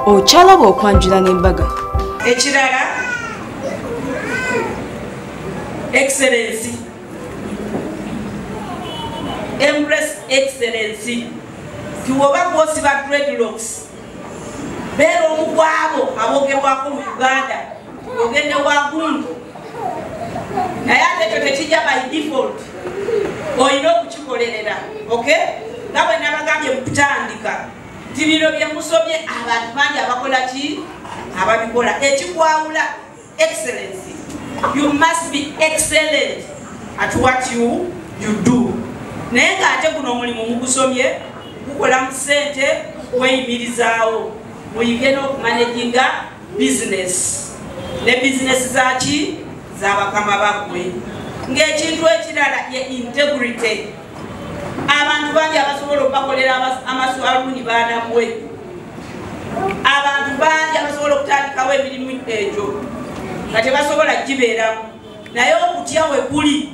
Ochalaba okwanjula n'embaga. Ekirala excellency. Embrace excellency. Tuwoba bosi ba dreadlocks. Bero mugwabo abogerwako mu Uganda. Ogende wagundu. Naye ate kyo tekijja by default. Oyina okukikolerera. Okay? Nawe nabagambye mu kutandika. Tibiro bye musobye abantu bangi abakola ki? Ababikola. Ekikwawula excellency. You must be excellent at what you do. Naye ng'ate guno omulimu mugusomye gukola mu ssente weyimirizaawo. Muyige n'okumanaginga business. Ne business zaki? Z'abakama baggwe. Ng'ekintu ekirala ye integrity. Abantu bangi abasobola okubakolera amaswaluni baanamwe. Abantu bangi abasobola okutandikawo emirimu egyo nga tebasobola gibeeramu. Naye okutya we kuli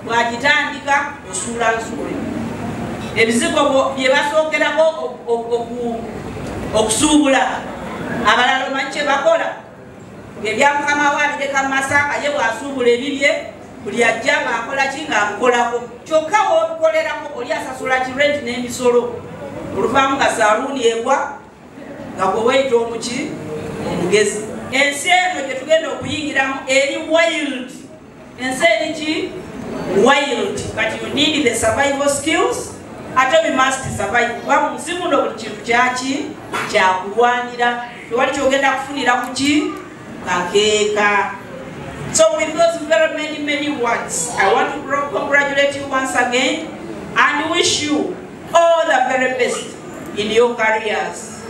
bw'agitandika osuula nsule. Ebizigo bye basookerako okusuubula abalala omanyi kye bakola ebya mukama we abireka mu masanga ye bw'asuubula ebibye buli ajja ng'akola ki ng'amukolako kyokka w'obikolerako oli asasula kirenti n'emisolo oluvaamu nga saaluuni egwa nga gwe weyita omuki omugezi. Ensi eno gye tugenda okuyingiramu eri wild. Ensi eri ki? Wild. But you need the survival skills. Ate we must survive. Kuba mu nsi muno buli kintu kyaki kyakulwanira. Tewali kyogenda kufunira ku ki? Kakeeka. So with those very many words, I want to congratulate you once again and wish you all the very best in your careers.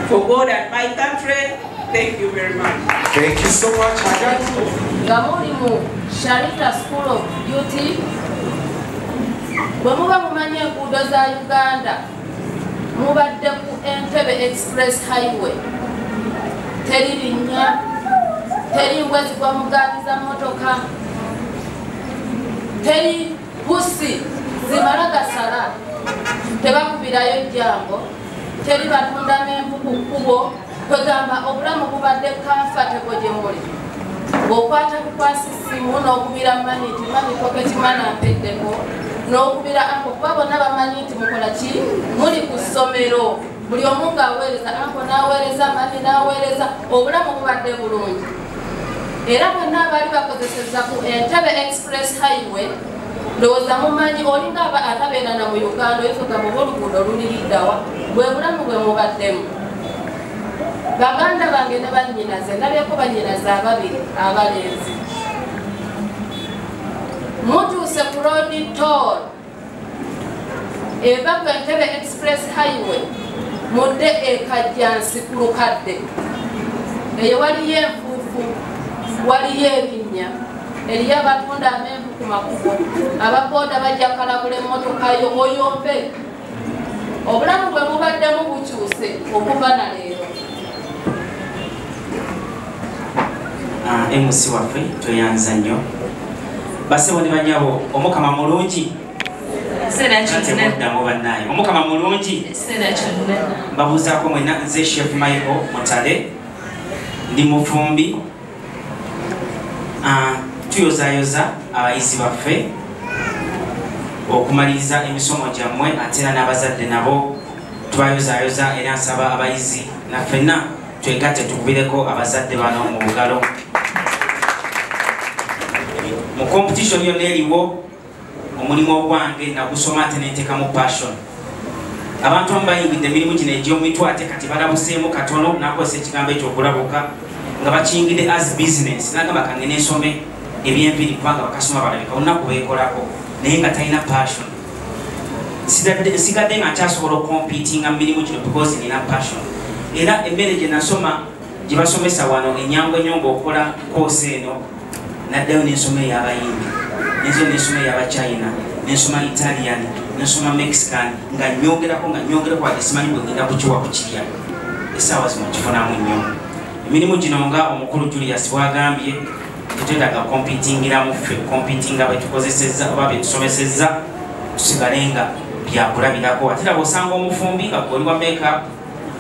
For God and my country, thank you very much. Thank you so much, Hagat. Gamulimu Sharita School of Beauty. Bwe muba mumanyi enguudo za Uganda, mubadde ku Entebbe Express Highway. Teri linnya, teri ngwezi gwa mugabiza motoka, teri busi zimala gasala, tebakubirayo jjango, teri batunda menvu ku kkubo, kwegamba obulamu bubadde comfortable gye muli. Bw'okwata kukwasisimu n'okubira maniti poketi mana ampeddeko, n'okubira anko kuba bonna bamanyi nti mukola ki? Muli ku ssomero. Buli omu ng'aweereza, anko n'aweereza, mani n'aweereza, obulamu bubadde bulungi. Era bonna abaali bakozesezza ku Entebbe Express Highway, ndowooza mumanyi olinga atabeera na mu Uganda oyinza muba oluguudo luliriddawa, bwe bulamu bwe mubaddemu. Baganda bange ne bannyinaze, ndabyeko bannyinaze ababiri abalenzi. Mutuuse ku road toll eva ku Entebbe Express Highway mudde ekajjansi ku lukadde. Eyo waliyo enfuufu, waliyo ebinnya, eriyo abatunda amenvu ku makubo, ababooda bajja kalabula emmotoka yo oyombe. Obulamu bwe mubaddemu bukyuse okuva na leero. MC waffe tweyanza nnyo. Basebo ne banyabo omukama mulungi. Temuddamu bannaye. Omukama mulungi. Mbabuuzaako mwena nze Chef Michael Mutale. Ndi mufumbi. Tuyozaayoza abayizi baffe okumaliriza emisomo gyammwe ate era n'abazadde nabo tubayozaayoza era nsaba abayizi naffenna twegatte tukubireko abazadde bano mu bugalo. Mu competition yonna eriwo omulimu ogwange nagusoma ate nenteekamu passion. Abantu abamu bayingidde emirimu gino egy'omumitwe ate kati balabuseemu katono nakozesa ekigambo ekyo okulabuka nga bakiyingidde as business. Nagamba kange nensome ebyenviri kubanga bakasoma balabika olunaku beekolako naye nga talina passion. Nsigadde nga nkyasobola okompitinga mu mirimu gino because nina passion. Era emmere gye nasoma gye basomesa wano enyambo ennyo ng'okola koosi eno naddayo n'ensoma ey'abayimbi, n'ensoma ey'abachina, n'ensoma Italian, n'ensoma Mexican nga nyongerako wadde simanyi bwe ngenda kukiwa kukirya. Essaawa zino nkifunamu nnyo. Emirimu gino nga omukulu Julius bw'agambye tetwetaaga kompitingiramu ffe, kompitinga bwe tukozesezza oba bye tusomesezza tusigale nga byakulabirako. Ate era bw'osanga omufumbi nga gwoli wa makeup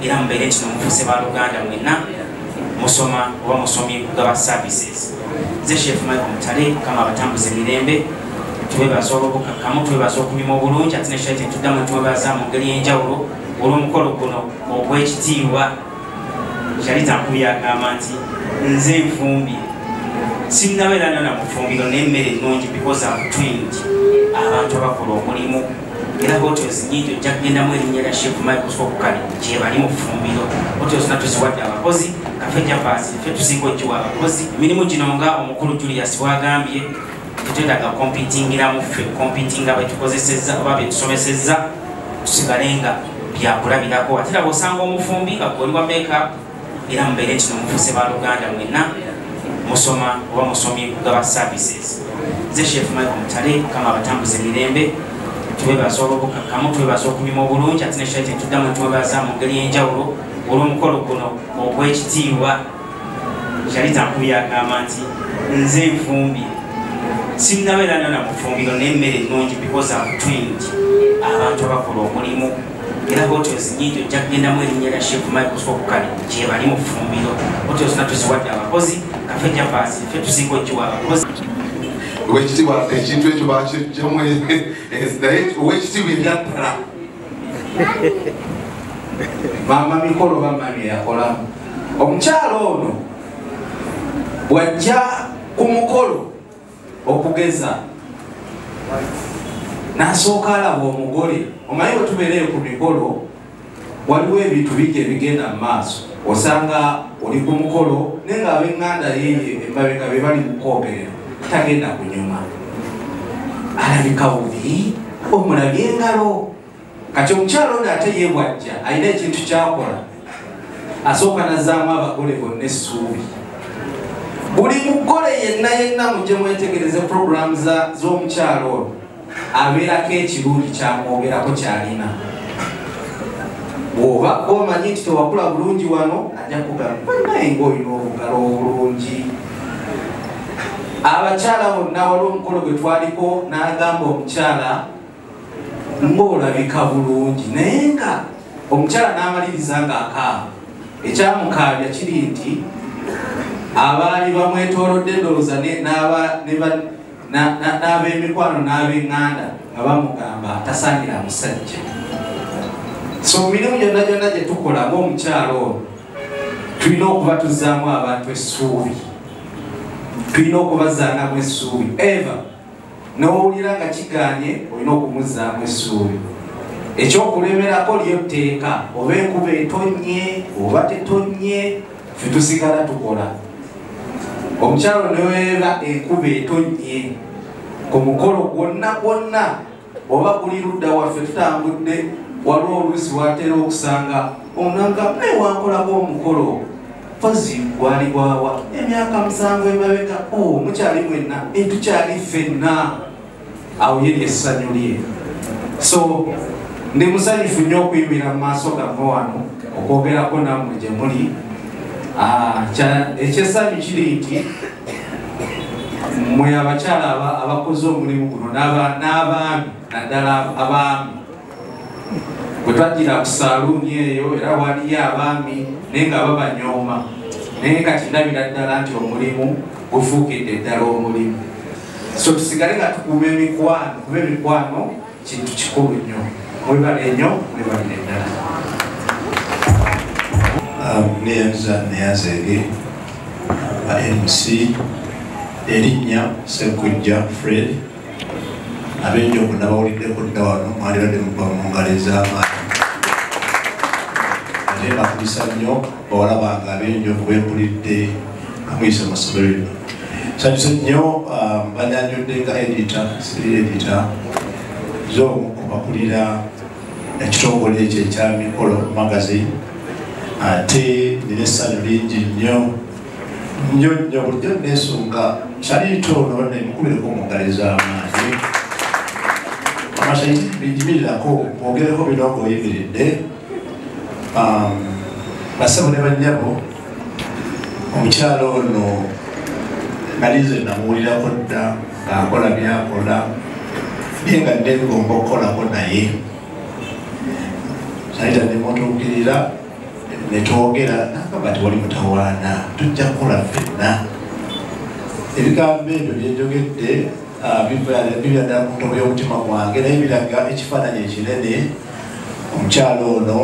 era mubeere nti nomufuse baluganda mwenna musoma oba musomye kugaba services. Nze Chef Michael Mutale kama abatambuza emirembe twebaza olw'obukakkamu, twebaza okunyuma obulungi ate nekirete tuddamu twebaza mu ngeri y'enjawulo olw'omukolo guno ogw'ekitiibwa. Kyali Tankubi agamba nti nze nfumbye sinnabeera nana mufumbiro n'emmere ennungi because I'm trained abantu abakola omulimu era hotels nyingi ojja kugendamu erinnya lya Chef Michael Sokukali gye bali mu ffumbiro. Hotels na tuziwadde abakozi kafe japaasi ffe tusinga ogiwa abakozi. Emirimu gino nga omukulu Julius bwagambye tetwetaaga kompitingiramu ffe kompitinga betukozesezza oba betusomesezza tusigale nga byakulabirako. Ate era bw'osanga omufumbi nga gwe oli wa makeup era mubeere nti nomufuse baluganda mwenna musoma oba musomye kugaba services. Nze Chef Michael Mutale kama abatambuza emirembe twebaza olw'obukakkamu, twebaza okunyuma obulungi ate nekirete tuddamu twebaza mu ngeri y'enjawulo olw'omukolo guno ogw'ekitiibwa. Kyali Tankubi agamba nti nze nfumbye sinnabeera nana mufumbiro n'emmere ennungi because I'm trained abantu abakola omulimu era hotels nyingi ojja kugendamu erinnya lya Chef Michael Sokukali gye bali mu ffumbiro. Hotels na tuziwadde abakozi kafe japaasi ffe tusinga ogiwa abakozi. Owekitiibwa ekintu ekyo bakijjamu naye owekitiibwa ebyattala maama mikolo bamami yakolamu. Omukyalo ono bw'ajja ku mukolo okugeza n'asooka alaba omugole. Omanyi bwe tubeereyo ku mikolo waliwo ebintu bingi ebigenda mu maaso. Osanga oli ku mukolo naye nga ab'eŋŋanda yeye emabega be bali mukoogerera tagenda kunyuma. Alabika bubi omulabye engalo. Kati omukyalo ono ate ye bw'ajja alina ekintu kyakola asooka nazzaamu abagole bonna essuubi. Buli mugole yenna mujje mwetegereze programu z'omukyalo ono abeerako ekirungi kyamwogerako kyalina. Bw'oba omanyi nti tewakula bulungi wano ajja kugamba naye ng'olina obugalo obulungi. Abakyala bonna waliwo omukolo gwe twaliko n'agamba omukyala ng'olabika bulungi naye nga omukyala n'amaliriza ng'akaaba. Ekyamukaabya kiri nti abaali bamwetoolodde ndowooza n'ab'emikwano n'ab'eŋŋanda nga bamugamba atasaanira musajja. So mirimu gyonna gye tukola ng'omukyalo ono tulina okuba tuzzaamu abantu essuubi, tulina okubazaanamu essuubi. Eva n'owulira nga kigaanye olina okumuzzaamu essuubi. Ekyokulemerako lyo tteeka oba enkuba etonnye oba tetonnye ffe tusigala tukola. Omukyalo neweeba enkuba etonnye ku mukolo gwonna oba guli ludda waffe tutambudde waliwo oluusi watera okusanga onanga naye wankolako omukolo pozi gwali gwawa emyaka 7 emabega mukyali mwenna tukyali ffenna. Awo ye lyessanyu lye. So ndi musanyufu nnyo okuyimirira mu maaso gammwe wano okwogerako nammwe gye muli. Ekyessanyu kiri nti mmwe abakyala abakoze omulimu guno n'abaami naddala abaami bwe twajjira ku saaluuni eyo era waliyo abaami naye nga babanyooma naye kati ndabira ddala nti omulimu gufuukidde ddala omulimu. So tusigale nga tukuuma emikwano kuba emikwano kintu kikulu nnyo. Mwebale nnyo mwebalire ddala. Neyanza Neyazege MC erinnya Sekujja Fred abenjogo nabawuliddeko dda wano mwalibadde muba mu ngalo ez'amaanyi ate bakubisa nnyo bawala bange abenjogo bempulidde amuyise mu ssomero lino. Nsanyuse nnyo banyanjudde nga siri edita z'omu kubakulira ekitongole ekyo ekya Mikolo magazine. Ate nina essanyu lingi nnyo bulijjo neesunga kyalitono nemukubireko mu ngalo ez'amaanyi. Amashanyarazi bijimirirako mwogereko bino ng'oyimiridde. Basebo ne bannyabo omukyalo ono nalize namuwulirako dda ng'akola byakola naye nga negomba okukolako naye sayita nemutuukirira netwogera nakaba tewali mutawaana tujja kukola ffenna ebigambo ebyo byenjogedde bibya ddala mu ntobo y'omutima gwange naye biraga ekifaananyi ekinene omukyalo ono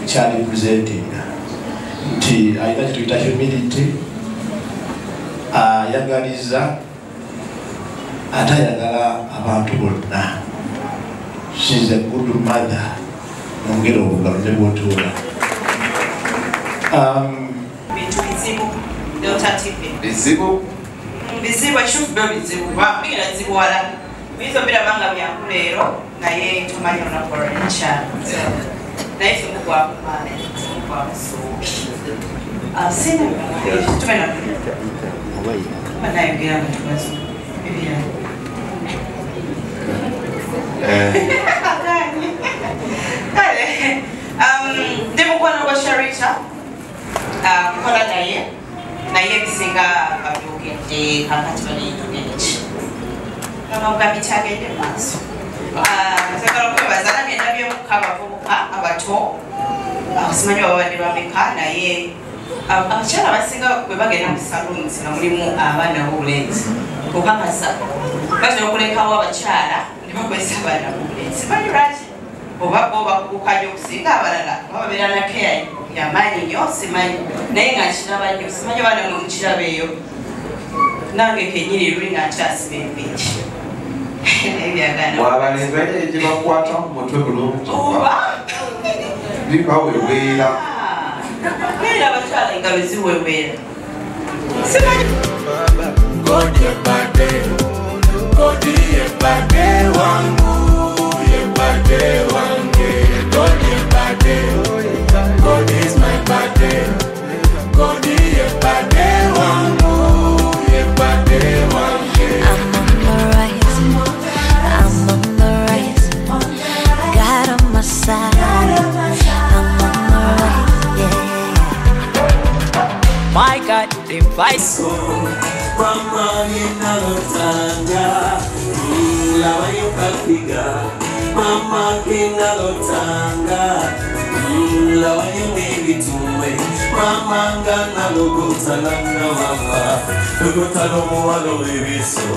kyali presentinga nti alina kyetuyita humility ayagaliza ate ayagala abantu bonna. She's a good mother. Nongera obugalo ne bw'otuula. Bintu bizibu Dr. Tipe. Bizibu? Bizibu ekikuba bizibu bambira bizibu wala. Bizo birabanga byangu leero naye tumanyi olunaku olw'enkya. Naye simukwa kumaane, simukwa musuubi. Sina tumena banayogera nga tubazo bibira. Ndi mukwano gwa Sharita nkola naye ebisinga babyogedde kakati baliyitugende ki amagambye kyagende maaso njagala okwebaza nagenda byomuka abavubuka abato simanyi babadde bameka naye abakyala abasinga bwe bagenda mu salons nga mulimu abaana b'obulenzi okukakasa batera okulekawo abakyala ne bakozesa abaana b'obulenzi simanyi lwaki oba bo bakubukayo okusinga abalala babeera na keya yamaanyi nnyo simanyi naye nga nkiraba nnyo simanyi baana nomukiraba eyo nange kenyini luli nga nkyasiba empiki naye byagana wabalenzi baye gye bakwata ku mutwe bulungi bibaweweera era abakyala engalo ziweweera simanyi God yebade wangu yebade wange God yebade God is my bade God yebade wangu yebade wange I'm on the rise God on my side I'm on the rise yeah my God device Mama ninalotanga lawa yukapiga Mama kinalotanga lawa yungivituwe Mama ngana logotalanga mama Logotalo muwalo webiso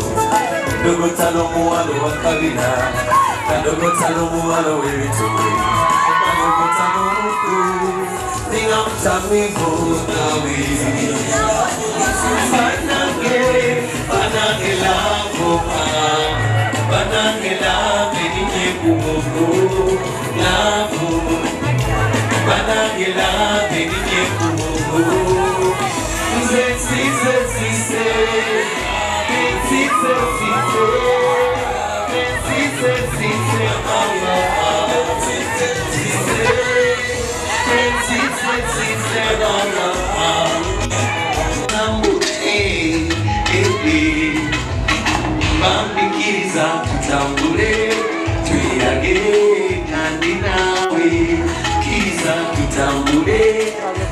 Logotalo muwalo wakabina Logotalo muwalo webituwe Logotalo muku Ninga mtamivu nawe Banange la benike kumogo lavu Banange la benike kumogo Zesi Bambikiriza tutambule tuyage kandi nawe kiriza tutambule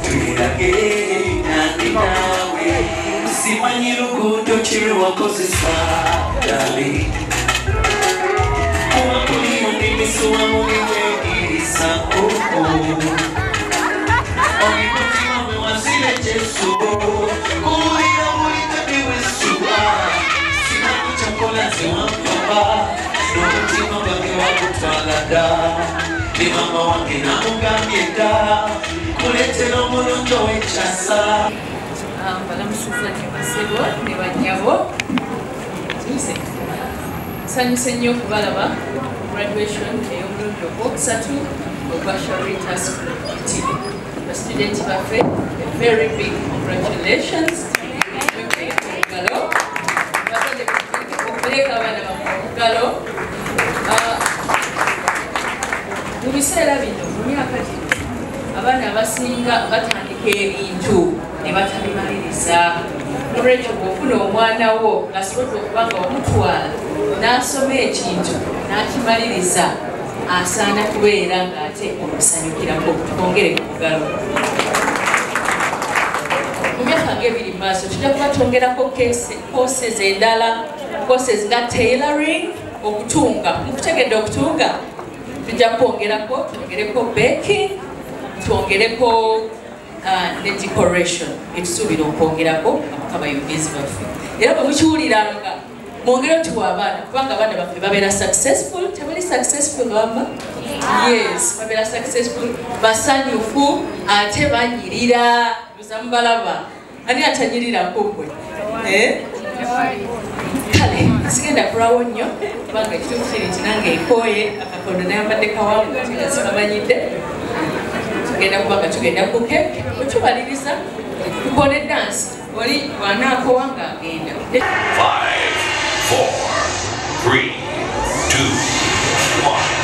tuyage kandi nawe simanyi luguudo kiri wakozesa dali kuwakuliyo ndimisuwa muliwegirisa koko omutima bwe wasile Jesu kuwulira mulikati wesuwa Chokola ziwa papa N'umutima bwange wakutwalaga Ni mama wange namugambye dda Kuleetera omulungi ow'ekyasa balamusiza Basebo ne bannyabo nsanyuse nnyo okubalaba graduation ey'omulundi ogwokusatu ogwa Sharita School TV bastudenti baffe a very big congratulations Galo mu biseera bino mu myaka gino abaana abasinga batandika ebintu ne batabimaliriza olwekyo bw'ofuna omwana wo ng'asobodde okuba nga omutwala n'asoma ekintu n'akimaliriza asaana kubeera ng'ate omusanyukirako twongere ku mugalo mu myaka ng'ebiri maaso tujja kuba twongerako courses endala courses nga tailoring okutunga mukutegedde okutunga tujja kwongerako twongereko baking twongereko ne decoration etusuubira okwongerako abayogizi baffe era bwe mukiwuliranga mwongere otuwa abaana kubanga abaana baffe babeera successful tebali successful bamba yes babeera successful basanyufu ate banyirira luzamubalaba ani atanyirirako gwe kale sigenda kulawo nnyo kubanga ekituufu kiri kinange ekooye akakondo nayambadde kawamu tegasimamanyidde tugenda kubanga tugenda ku keke okibaliriza tukone dansi oli wanaakowa ng'agenda 5, 4, 3, 2, 1.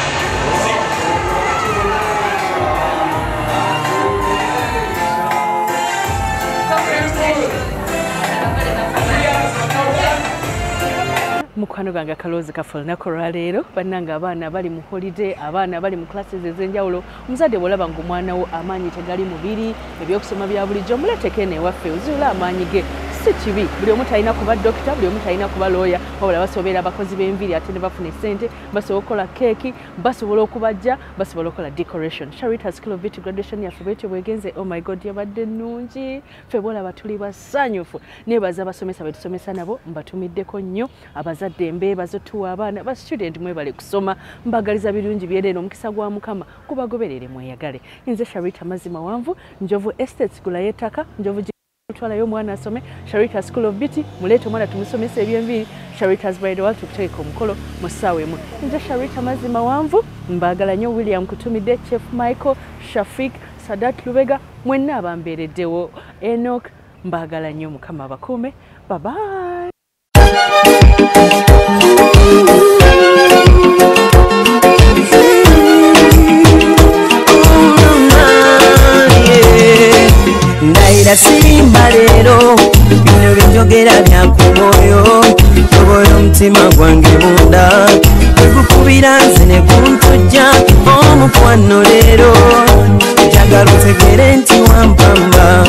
mukwano gwange akaloozi kafe olunaku olwaleero bannanga abaana bali mu holiday abaana bali mu classes ez'enjawulo omuzadde bw'olaba ng'omwana wo amaanyi tegali mubiri ebyokusoma bya bulijjo muleeteko eno ewaffe ozuula amaanyi ge si kibi buli omu talina kuba dokita buli omu talina kuba looya wabula basobeera abakozi b'enviri ate ne bafuna essente basobola okukola keeki basobola okubajja basobola okukola decoration Sharita School of Beauty graduation yaffe bwetyo bwegenze oh my god yabadde nnungi ffe bwolaba tuli basanyufu neebaza abasomesa betusomesa nabo mbatumiddeko nnyo abazadde mbeebazo tuwa abaana ba student mwebale kusoma mbagaliza birungi byereero omukisa gwa mukama kubagoberere mweyagale nze Sharita mazima wanvu Njovu Estates gula yettaka Njovu twalayo omwana asome Sharita School of Beauty muleete omwana tumusomesa eby'enviri Sharita's Bridal tukuteeka omukolo mu ssaawa emu nze Sharita mazima wanvu mbaagala nnyo William kutumidde Chef Michael Shafik Sadat Lubega mwenna abambeereddewo Enoch mbaagala nnyo mukama abakuume bye bye. Naira sirimba leero bino byenjogera byankumoyo tobola omutima gwange munda ekukubira nze ne kuntujja omukwano leero njagala otegere nti wampamba